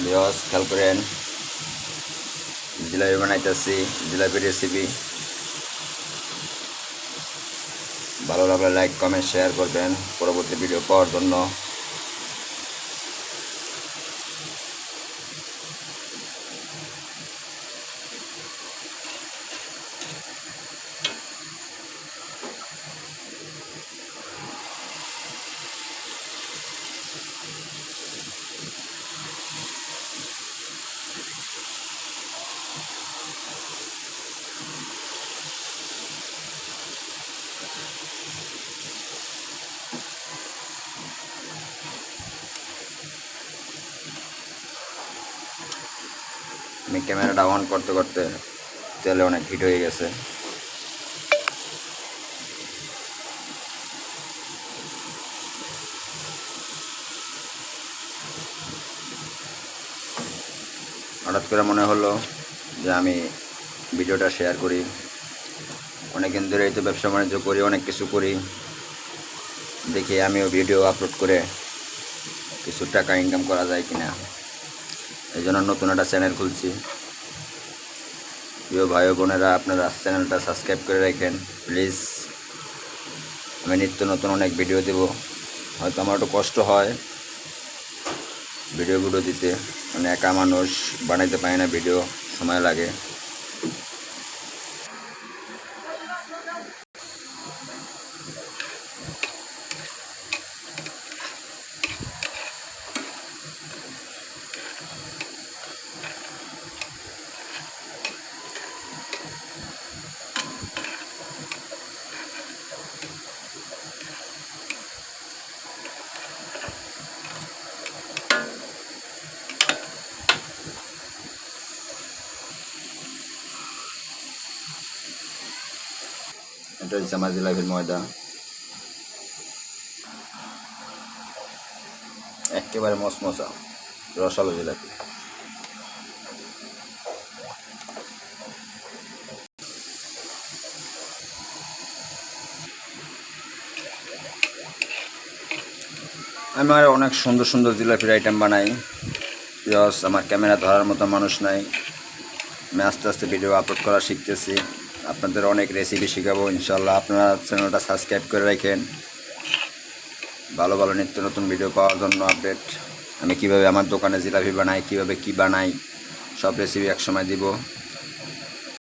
Viewers খেয়াল করেন, জিলাপি বানাইতেছি। জিলাপির রেসিপি ভালো লাগলে লাইক কমেন্ট শেয়ার করবেন পরবর্তী ভিডিও পাওয়ার জন্য। আমি ক্যামেরাটা অন করতে করতে তেলে অনেক হিট হয়ে গেছে। হঠাৎ করে মনে হলো যে আমি ভিডিওটা শেয়ার করি। অনেকদিন ধরে এই তো ব্যবসা বাণিজ্য করি, অনেক কিছু করি, দেখি আমিও ভিডিও আপলোড করে কিছু টাকা ইনকাম করা যায় কিনা, এই জন্য নতুন একটা চ্যানেল খুলছি। প্রিয় ভাই বোনেরা, আপনারা চ্যানেলটা সাবস্ক্রাইব করে রাখেন প্লিজ। আমি নিত্য নতুন অনেক ভিডিও দেব। হয়তো আমার একটু কষ্ট হয় ভিডিওগুলো দিতে, মানে একা মানুষ বানাইতে পারে না, ভিডিও সময় লাগে। এটা হচ্ছে আমার জিলাপির ময়দা, একেবারে মশমশা রসালো জিলাপি। আমি আর অনেক সুন্দর সুন্দর জিলাপির আইটেম বানাই। প্লাস আমার ক্যামেরা ধরার মতো মানুষ নাই। আমি আস্তে আস্তে ভিডিও আপলোড করা শিখতেছি। আপনাদের অনেক রেসিপি শেখাবো ইনশাল্লাহ। আপনারা চ্যানেলটা সাবস্ক্রাইব করে রাখেন ভালো ভালো নিত্য নতুন ভিডিও পাওয়ার জন্য। আপডেট আমি কিভাবে আমার দোকানে জিলাপি বানাই, কিভাবে কি বানাই, সব রেসিপি একসময় দিব।